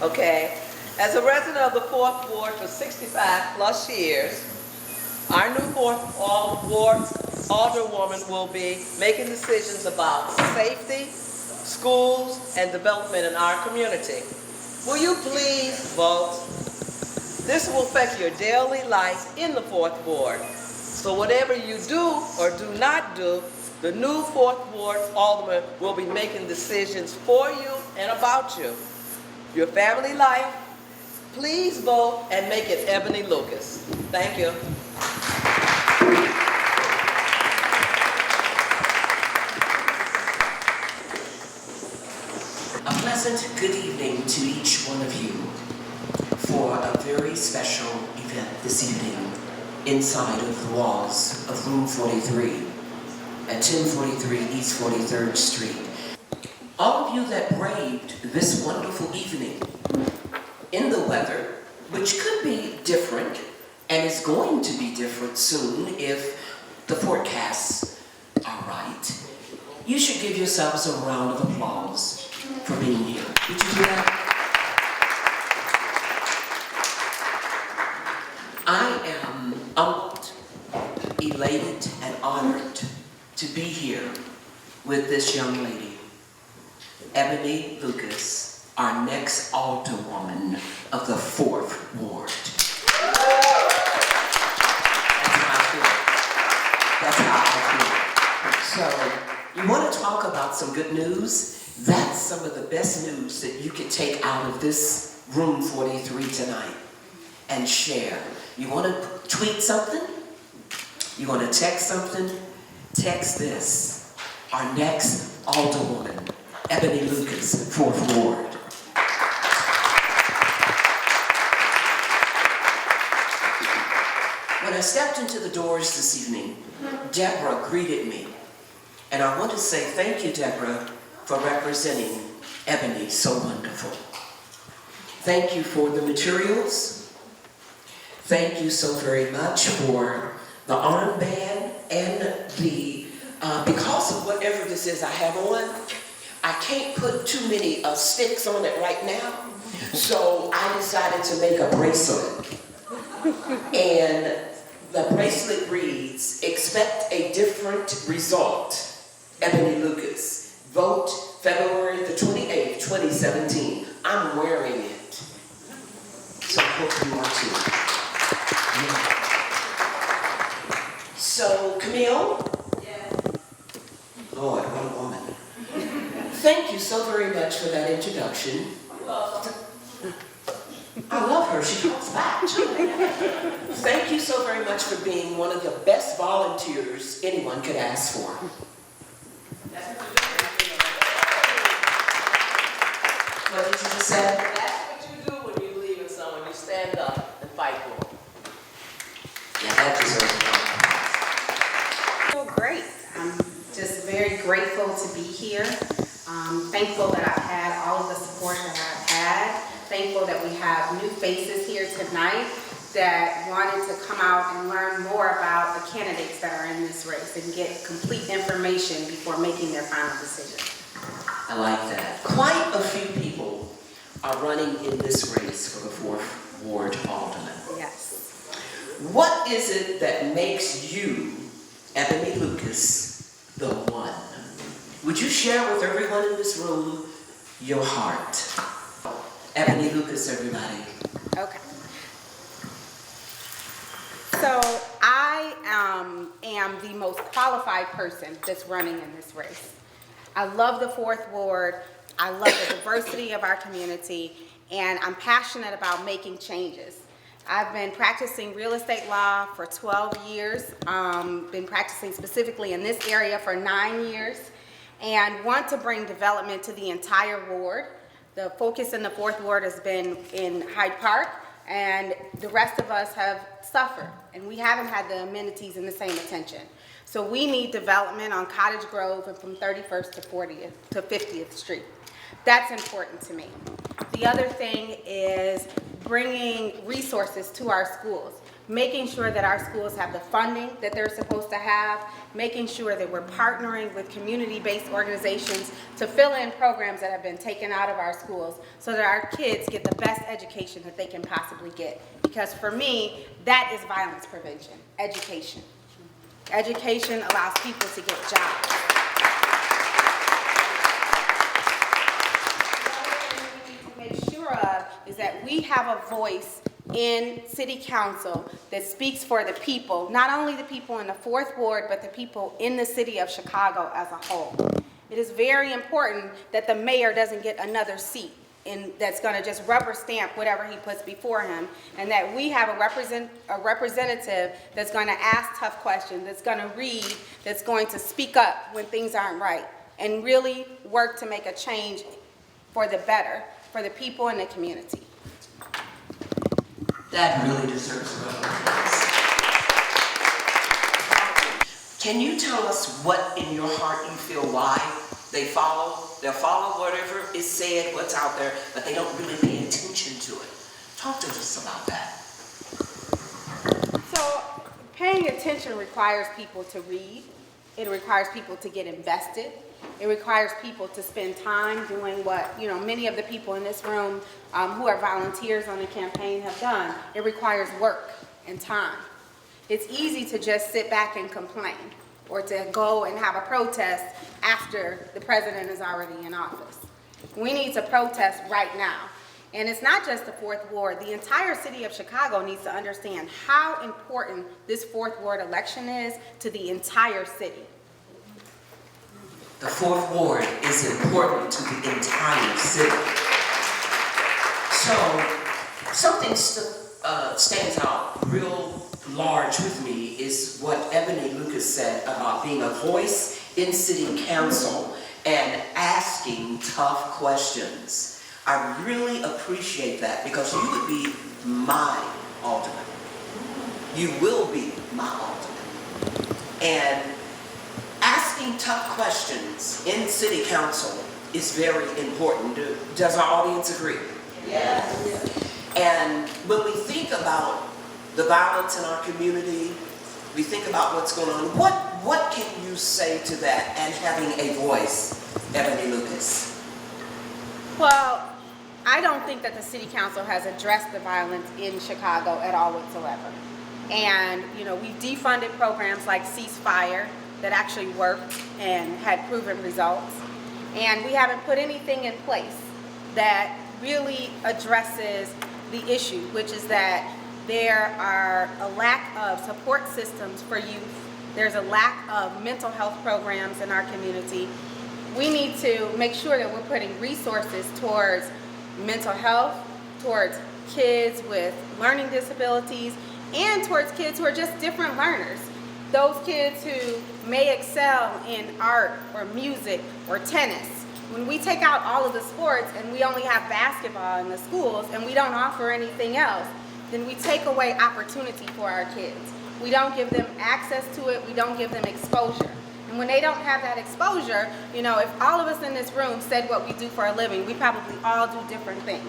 Okay? As a resident of the 4th Ward for 65 plus years, our new 4th Ward Alderwoman will be making decisions about safety, schools, and development in our community. Will you please vote? This will affect your daily life in the 4th Ward. So whatever you do or do not do, the new 4th Ward Alderman will be making decisions for you and about you. Your family life, please vote and make it Ebony Lucas. Thank you. A pleasant good evening to each one of you for a very special event this evening inside of the walls of room 43 at 1043 East 43rd Street. All of you that braved this wonderful evening in the weather, which could be different and is going to be different soon if the forecasts are right, you should give yourselves a round of applause for being here. Did you do that? I am humbled, elated, and honored to be here with this young lady, Ebony Lucas, our next alderwoman of the 4th Ward. That's how I feel. So, you want to talk about some good news? That's some of the best news that you could take out of this room 43 tonight and share. You want to tweet something? You want to text something? Text this. Our next alderwoman, Ebony Lucas, 4th Ward. When I stepped into the doors this evening, Deborah greeted me. And I want to say thank you, Deborah, for representing Ebony so wonderful. Thank you for the materials. Thank you so very much for the armband and the, because of whatever this is I have on, I can't put too many sticks on it right now. So I decided to make a bracelet. And the bracelet reads, expect a different result. Ebony Lucas. Vote February the 28th, 2017. I'm wearing it. So I hope you are too. Yeah. So, Camille? Yes. Lord, what a woman. Thank you so very much for that introduction. I love her. She talks back too. Thank you so very much for being one of the best volunteers anyone could ask for. What did you just say? That's what you do when you believe in someone. You stand up and fight for them. Yeah, that deserves I feel great. I'm just very grateful to be here. Thankful that I've had all of the support that I've had. Thankful that we have new faces here tonight that wanted to come out and learn more about the candidates that are in this race and get complete information before making their final decision. I like that. Quite a few people are running in this race for the 4th Ward Alderman. Yes. What is it that makes you, Ebony Lucas, the one? Would you share with everyone in this room your heart? Ebony Lucas, everybody. Okay. So I am the most qualified person that's running in this race. I love the 4th Ward. I love the diversity of our community, and I'm passionate about making changes. I've been practicing real estate law for 12 years, been practicing specifically in this area for 9 years, and want to bring development to the entire ward. The focus in the 4th Ward has been in Hyde Park, and the rest of us have suffered, and we haven't had the amenities and the same attention. So we need development on Cottage Grove and from 31st to 40th to 50th Street. That's important to me. The other thing is bringing resources to our schools. making sure that our schools have the funding that they're supposed to have, making sure that we're partnering with community-based organizations to fill in programs that have been taken out of our schools so that our kids get the best education that they can possibly get. Because for me, that is violence prevention, education. Education allows people to get jobs. What we need to make sure of is that we have a voice in City Council that speaks for the people, not only the people in the 4th Ward, but the people in the city of Chicago as a whole. It is very important that the mayor doesn't get another seat that's going to just rubber stamp whatever he puts before him, and that we have a representative that's going to ask tough questions, that's going to read, that's going to speak up when things aren't right, and really work to make a change for the better for the people in the community. That really deserves a round of applause. Can you tell us what in your heart you feel why they follow? They'll follow whatever is said, what's out there, but they don't really pay attention to it. Talk to us about that. So paying attention requires people to read. It requires people to get invested. It requires people to spend time doing what, many of the people in this room who are volunteers on the campaign have done. It requires work and time. It's easy to just sit back and complain or to go and have a protest after the president is already in office. We need to protest right now. And it's not just the 4th Ward. The entire city of Chicago needs to understand how important this 4th Ward election is to the entire city. The 4th Ward is important to the entire city. So, something stands out real large with me is what Ebony Lucas said about being a voice in city council and asking tough questions. I really appreciate that because you would be my alderman. You will be my alderman. And asking tough questions in city council is very important. Does our audience agree? Yes. And when we think about the violence in our community, we think about what's going on. What can you say to that and having a voice, Ebony Lucas? Well, I don't think that the city council has addressed the violence in Chicago at all whatsoever. And, we've defunded programs like Ceasefire that actually worked and had proven results. And we haven't put anything in place that really addresses the issue, which is that there are a lack of support systems for youth. There's a lack of mental health programs in our community. We need to make sure that we're putting resources towards mental health, towards kids with learning disabilities, and towards kids who are just different learners. Those kids who may excel in art or music or tennis. When we take out all of the sports and we only have basketball in the schools and we don't offer anything else, then we take away opportunity for our kids. We don't give them access to it. We don't give them exposure. And when they don't have that exposure, if all of us in this room said what we do for a living, we probably all do different things.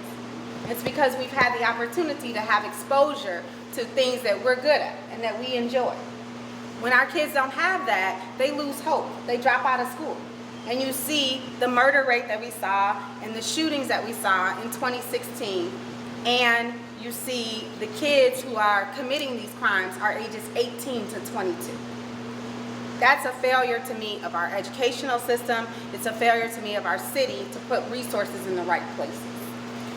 It's because we've had the opportunity to have exposure to things that we're good at and that we enjoy. When our kids don't have that, they lose hope. They drop out of school. And you see the murder rate that we saw and the shootings that we saw in 2016. And you see the kids who are committing these crimes are ages 18 to 22. That's a failure to me of our educational system. It's a failure to me of our city to put resources in the right places.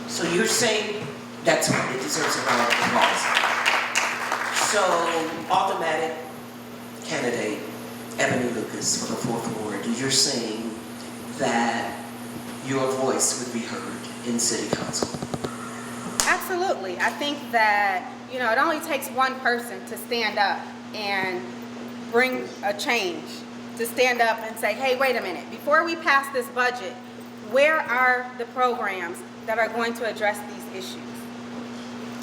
So you're saying that's what it deserves a round of applause. So, automatic candidate Ebony Lucas for the 4th Ward, you're saying that your voice would be heard in City Council? Absolutely. I think that, it only takes one person to stand up and bring a change, to stand up and say, hey, wait a minute, before we pass this budget, where are the programs that are going to address these issues?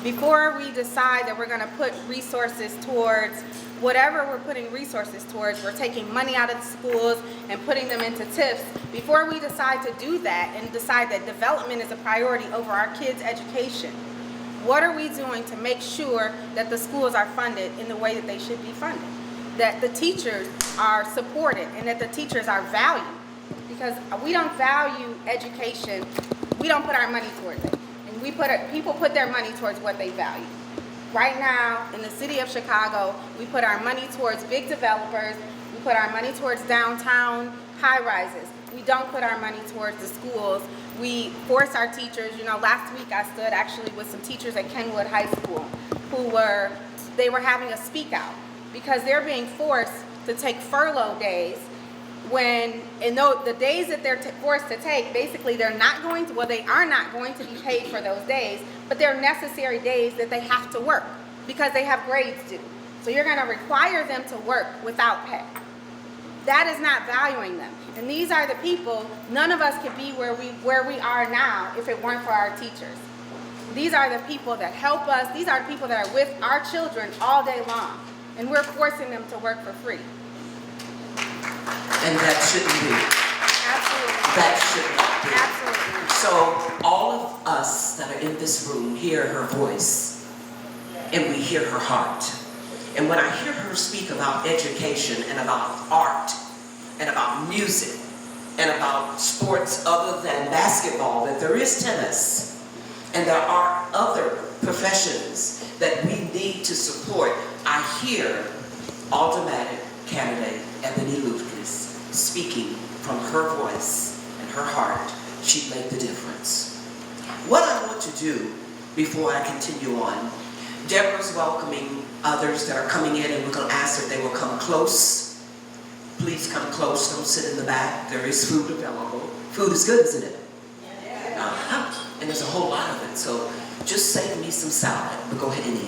Before we decide that we're going to put resources towards whatever we're putting resources towards, we're taking money out of the schools and putting them into TIFs. Before we decide to do that and decide that development is a priority over our kids' education, What are we doing to make sure that the schools are funded in the way that they should be funded? That the teachers are supported and that the teachers are valued. Because we don't value education, we don't put our money towards it. And people put their money towards what they value. Right now, in the city of Chicago, we put our money towards big developers, we put our money towards downtown high-rises. We don't put our money towards the schools. We force our teachers, last week I stood actually with some teachers at Kenwood High School they were having a speak out because they're being forced to take furlough days the days that they're forced to take, basically they are not going to be paid for those days, but they're necessary days that they have to work because they have grades due. So you're going to require them to work without pay. That is not valuing them. And these are the people, none of us could be where we are now if it weren't for our teachers. These are the people that help us. These are the people that are with our children all day long. And we're forcing them to work for free. And that shouldn't be. Absolutely. That should not be. Absolutely. So all of us that are in this room hear her voice and we hear her heart. And when I hear her speak about education and about art and about music and about sports other than basketball, that there is tennis and there are other professions that we need to support, I hear automatic candidate Ebony Lucas speaking from her voice and her heart. She made the difference. What I want to do before I continue on, Deborah's welcoming others that are coming in, and we're going to ask that they will come close. Please come close. Don't sit in the back. There is food available. Food is good, isn't it? And there's a whole lot of it. So just save me some salad. We'll go ahead and eat.